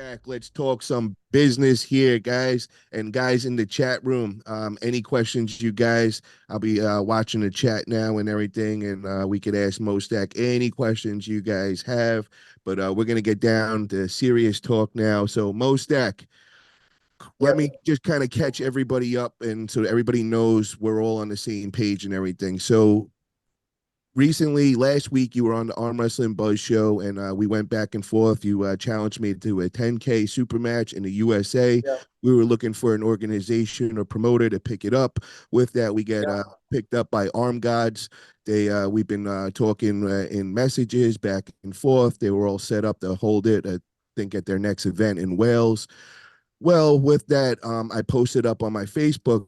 Mostak. Let's talk some business here, guys, and guys in the chat room. Any questions, you guys? I'll be watching the chat now and everything, and we could ask Mostak any questions you guys have. But we're gonna get down to serious talk now. So Mostak, let Yep. me just kind of catch everybody up, and so everybody knows we're all on the same page and everything. So recently, last week, you were on the Arm Wrestling Buzz show, and we went back and forth. You challenged me to a 10K super match in the USA. Yeah. We were looking for an organization or promoter to pick it up. With that, we get Yeah. picked up by Armgods. We've been talking in messages back and forth. They were all set up to hold it, I think, at their next event in Wales. Well, with that, I posted up on my Facebook.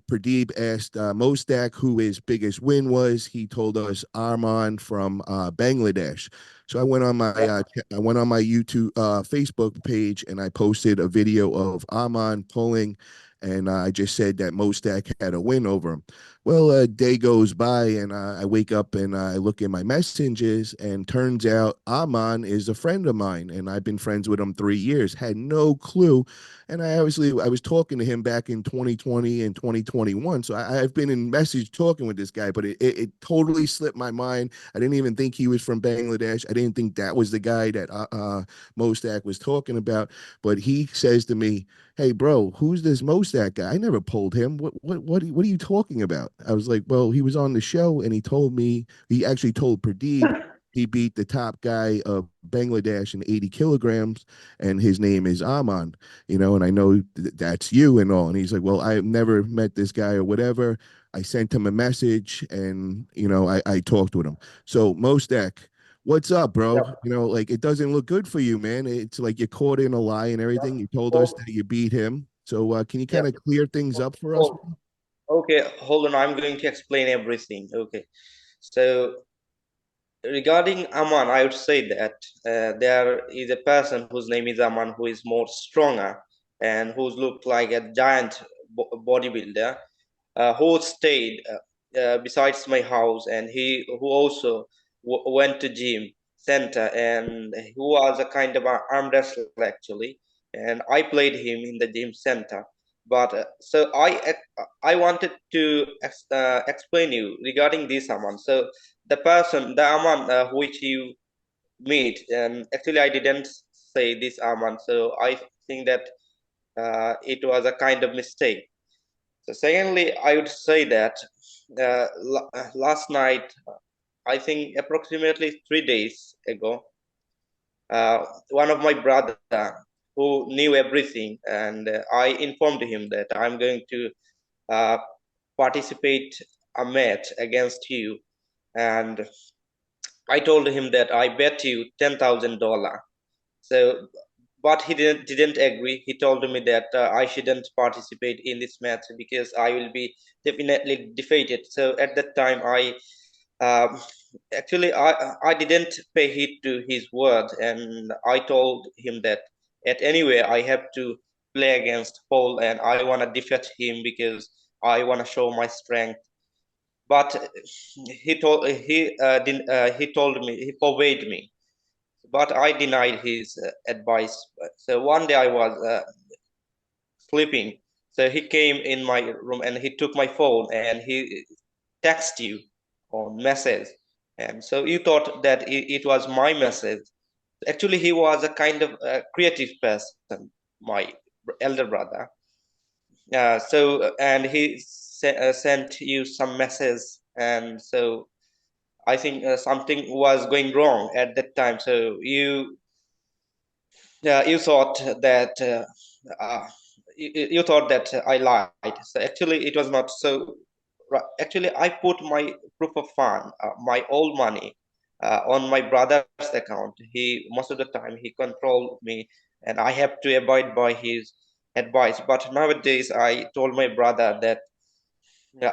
Pradeep asked Mostak who his biggest win was. He told us Arman from Bangladesh. So I went on my YouTube Facebook page and I posted a video of Arman pulling, and I just said that Mostak had a win over him. Well, a day goes by and I wake up and I look in my messages, and turns out Aman is a friend of mine, and I've been friends with him 3 years. Had no clue, and I was talking to him back in 2020 and 2021. So I've been in message talking with this guy, but it totally slipped my mind. I didn't even think he was from Bangladesh. I didn't think that was the guy that Mostak was talking about. But he says to me, "Hey, bro, who's this Mostak guy? I never pulled him. What are you talking about?" I was like, "Well, he was on the show, and he told me, he actually told Pradeep he beat the top guy of Bangladesh in 80 kilograms, and his name is Aman, and I know that's you and all." And he's like, "Well, I've never met this guy or whatever." I sent him a message, and I talked with him. So Mostak, what's up, bro? Yep. Like, it doesn't look good for you, man. It's like you're caught in a lie and everything. Yep. You told us Oh, that you beat him. So can you kind yep. of clear things up for us? Oh, okay. Hold on. I'm going to explain everything. Okay. So regarding Aman, I would say that there is a person whose name is Aman who is more stronger and who's looked like a giant bodybuilder who stayed besides my house, and he who also went to gym center, and who was a kind of an arm wrestler actually, and I played him in the gym center. But I wanted to explain you regarding this Aman. So the Aman which you meet, and actually I didn't say this Aman, so I think that it was a kind of mistake. So secondly, I would say that last night, I think approximately 3 days ago, one of my brother who knew everything, and I informed him that I'm going to uh, participate a match against you, and I told him that I bet you $10,000. So, but he didn't agree. He told me that I shouldn't participate in this match because I will be definitely defeated. So at that time, um, I didn't pay heed to his word, and I told him that at anyway I have to play against Paul, and I want to defeat him because I want to show my strength. But he told me, he forbade me, but I denied his advice. So one day I was sleeping. So he came in my room and he took my phone and he texted you on message. And so you thought that it was my message. Actually, he was a kind of creative person, my elder brother. And he sent you some message, and so I think something was going wrong at that time. So you thought that uh, you thought that I lied. So actually, it was not so. Actually, I put my proof of fund, my old money, on my brother's account. He most of the time he controlled me, and I have to abide by his advice. But nowadays, I told my brother that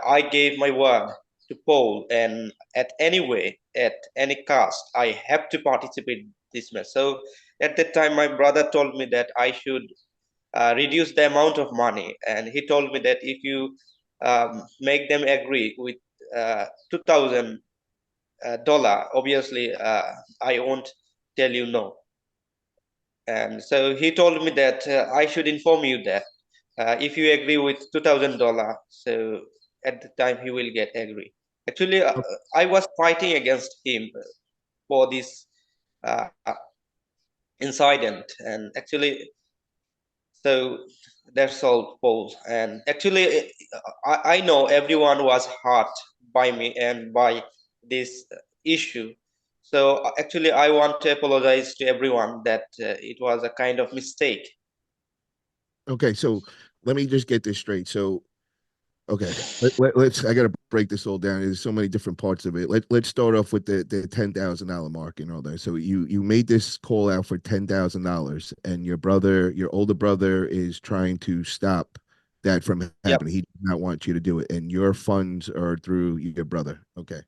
I gave my word to Paul, and at any way, at any cost, I have to participate this match. So at that time, my brother told me that I should reduce the amount of money, and he told me that if you make them agree with $2,000, obviously I won't tell you no. And so he told me that I should inform you that if you agree with $2,000, so at the time he will get agree. Actually, I was fighting against him for this uh, incident, and actually, so that's all false. And actually, I know everyone was hurt by me and by this issue. So actually, I want to apologize to everyone that it was a kind of mistake. Okay, so let me just get this straight. So okay, let's. I got to break this all down. There's so many different parts of it. Let's start off with the $10,000 mark and all that. So you made this call out for $10,000, and your brother, your older brother, is trying to stop that from Yep, happening. He does not want you to do it, and your funds are through your brother. Okay,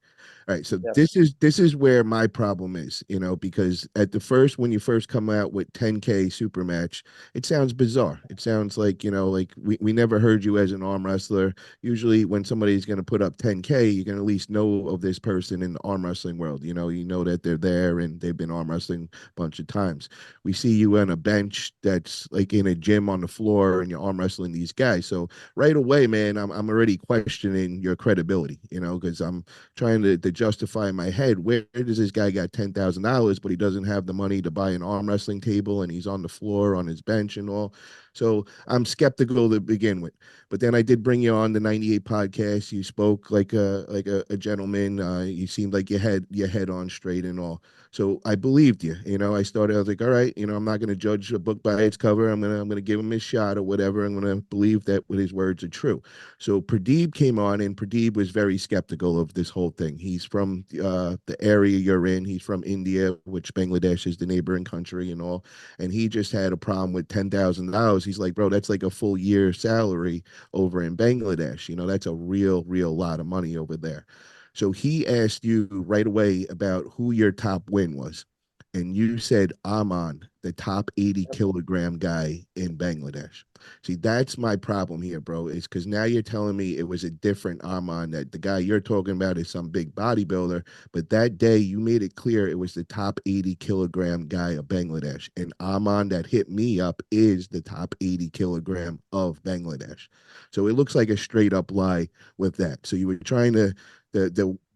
all right. So yes, this is where my problem is, because at the first when you first come out with 10K super match, it sounds bizarre. It sounds like like we never heard you as an arm wrestler. Usually when somebody's going to put up 10K, you can at least know of this person in the arm wrestling world. You know that they're there and they've been arm wrestling a bunch of times. We see you on a bench that's like in a gym on the floor and you're arm wrestling these guys. So right away, man, I'm already questioning your credibility, because I'm trying to justify in my head, where does this guy got $10,000, but he doesn't have the money to buy an arm wrestling table and he's on the floor on his bench and all. So I'm skeptical to begin with. But then I did bring you on the 98 podcast. You spoke like a gentleman. You seemed like your head on straight and all. So I believed you. I was like, all right, I'm not going to judge a book by its cover. I'm gonna give him his shot or whatever. I'm gonna believe that what his words are true. So Pradeep came on, and Pradeep was very skeptical of this whole thing. He's from the area you're in. He's from India, which Bangladesh is the neighboring country and all. And he just had a problem with $10,000. He's like, bro, that's like a full year salary over in Bangladesh. That's a real, real lot of money over there. So he asked you right away about who your top win was. And you said Aman, the top 80 kilogram guy in Bangladesh. See, that's my problem here, bro. Is because now you're telling me it was a different Aman, that the guy you're talking about is some big bodybuilder. But that day you made it clear it was the top 80 kilogram guy of Bangladesh. And Aman that hit me up is the top 80 kilogram of Bangladesh. So it looks like a straight up lie with that. So you were trying to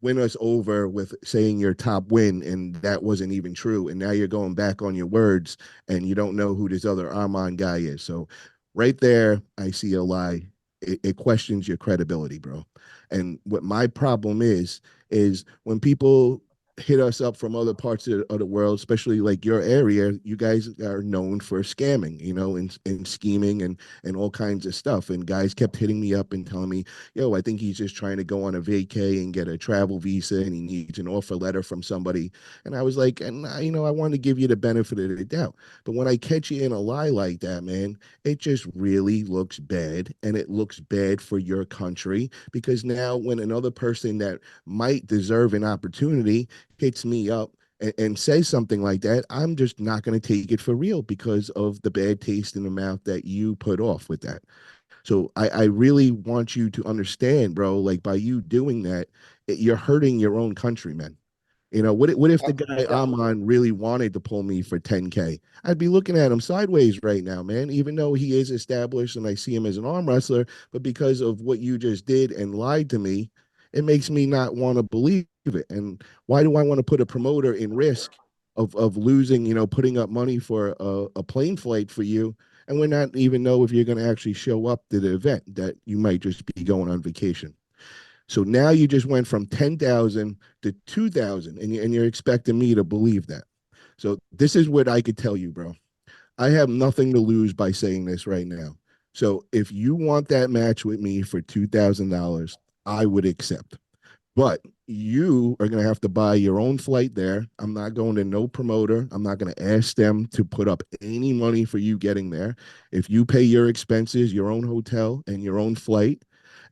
win us over with saying your top win, and that wasn't even true. And now you're going back on your words, and you don't know who this other Armand guy is. So right there, I see a lie. It questions your credibility, bro. And what my problem is when people hit us up from other parts of the world, especially like your area, you guys are known for scamming, and scheming and all kinds of stuff. And guys kept hitting me up and telling me, yo, I think he's just trying to go on a vacay and get a travel visa and he needs an offer letter from somebody. And I was like, and I want to give you the benefit of the doubt. But when I catch you in a lie like that, man, it just really looks bad. And it looks bad for your country, because now when another person that might deserve an opportunity hits me up and says something like that, I'm just not going to take it for real because of the bad taste in the mouth that you put off with that. So I really want you to understand, bro, like by you doing that, you're hurting your own countrymen. What if the guy yeah, Amon really wanted to pull me for 10K? I'd be looking at him sideways right now, man, even though he is established and I see him as an arm wrestler. But because of what you just did and lied to me, it makes me not want to believe it. And why do I want to put a promoter in risk of losing, putting up money for a plane flight for you? And we're not even know if you're going to actually show up to the event, that you might just be going on vacation. So now you just went from 10,000 to 2,000, and you're expecting me to believe that. So this is what I could tell you, bro. I have nothing to lose by saying this right now. So if you want that match with me for $2,000, I would accept. But you are going to have to buy your own flight there. I'm not going to no promoter. I'm not going to ask them to put up any money for you getting there. If you pay your expenses, your own hotel, and your own flight,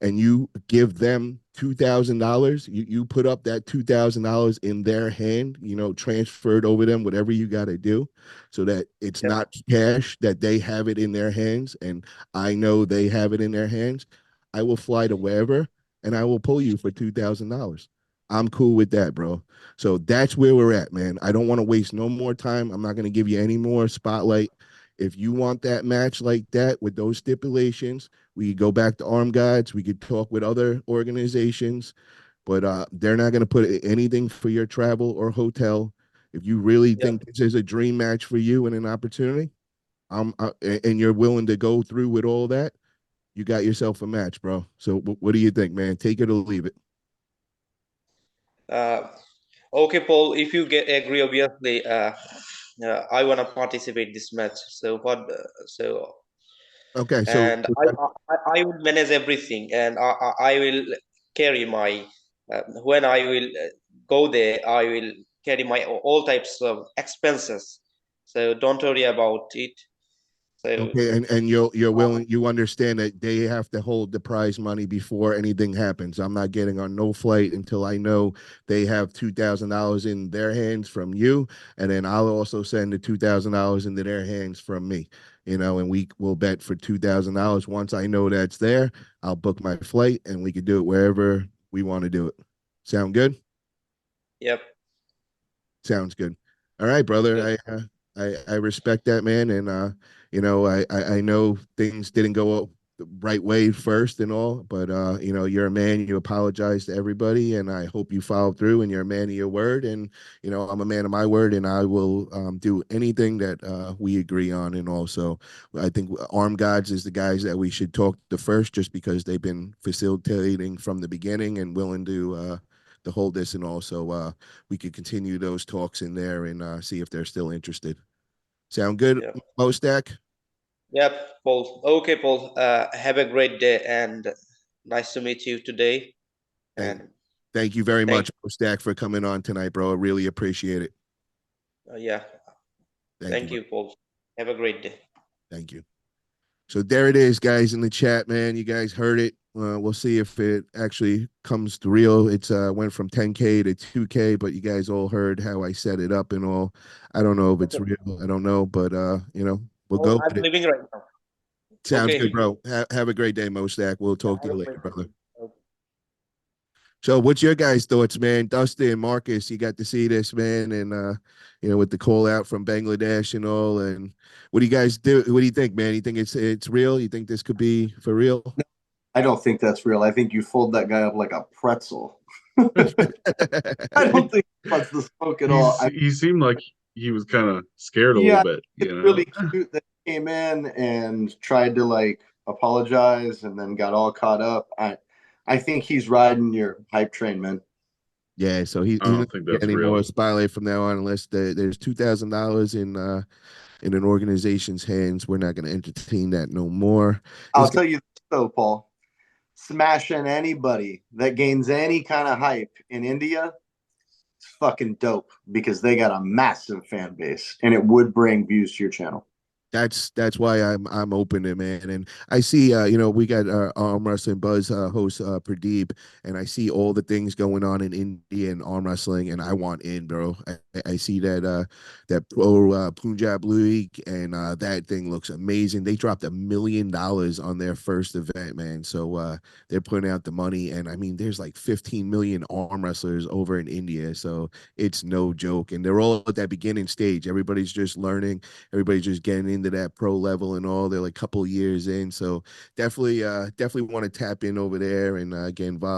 and you give them $2,000, you put up that $2,000 in their hand, transferred over them, whatever you got to do, so that it's yeah. not cash, that they have it in their hands, and I know they have it in their hands. I will fly to wherever and I will pull you for $2,000. I'm cool with that, bro. So that's where we're at, man. I don't want to waste no more time. I'm not going to give you any more spotlight. If you want that match like that with those stipulations, we could go back to Armgods. We could talk with other organizations, but they're not going to put anything for your travel or hotel. If you really Yep. think this is a dream match for you and an opportunity, and you're willing to go through with all that, you got yourself a match, bro. So what do you think, man? Take it or leave it. Uh, okay, Paul. If you get agree, obviously, I wanna participate this match. So what? So Okay, so and I will manage everything, and I will carry my when I will go there, I will carry my all types of expenses. So don't worry about it. So okay, and you're willing, you understand that they have to hold the prize money before anything happens. I'm not getting on no flight until I know they have $2,000 in their hands from you, and then I'll also send the $2,000 into their hands from me. And we will bet for $2,000. Once I know that's there, I'll book my flight, and we could do it wherever we want to do it. Sound good? yep, Sounds good. All right, brother. good. I respect that, man, and I know things didn't go the right way first and all, but you're a man. You apologize to everybody, and I hope you follow through. And you're a man of your word, and I'm a man of my word, and I will do anything that we agree on. And also, I think Arm Gods is the guys that we should talk to first, just because they've been facilitating from the beginning and willing to hold this, and also we could continue those talks in there and see if they're still interested. Sound good, Yep, Mostak? yep, Paul. Okay, Paul. Have a great day, and nice to meet you today. Hey, And thank you very thank much, Mostak, for coming on tonight, bro. I really appreciate it. yeah, Thank you, thank bro. you, Paul. Have a great day. Thank you. So there it is, guys, in the chat, man. You guys heard it. We'll see if it actually comes to real. It's went from 10K to 2K, but you guys all heard how I set it up and all. I don't know if it's real. I don't know, but we'll Oh, go I'm with it. living right now. Sounds good, Okay. bro. Have a great day, Mostak. We'll Yeah, talk to have you a later, great brother. day. Okay. So, what's your guys' thoughts, man? Dustin, Marcus, you got to see this, man, and with the call out from Bangladesh and all. And what do you guys do? What do you think, man? You think it's real? You think this could be for real? I don't think that's real. I think you fold that guy up like a pretzel. I don't think he wants the smoke at all. He seemed like he was kind of scared a little Yeah, bit, it's you know. really cute that he came in and tried to like apologize and then got all caught up. I think he's riding your hype train, man. Yeah, so I he's not don't think get that's any real. more spotlight from now on unless there's $2,000 in an organization's hands. We're not going to entertain that no more. I'll Is tell you this though, Paul. Smashing anybody that gains any kind of hype in India is fucking dope because they got a massive fan base and it would bring views to your channel. that's why I'm open to, man. And I see we got our arm wrestling buzz host Pradeep, and I see all the things going on in India and arm wrestling, and I want in, bro. I see that pro Punjab League, and that thing looks amazing. They dropped $1 million on their first event, man. So they're putting out the money, and I mean there's like 15 million arm wrestlers over in India, so it's no joke. And they're all at that beginning stage. Everybody's just learning, everybody's just getting into that pro level and all. They're like a couple years in, so definitely want to tap in over there and get involved.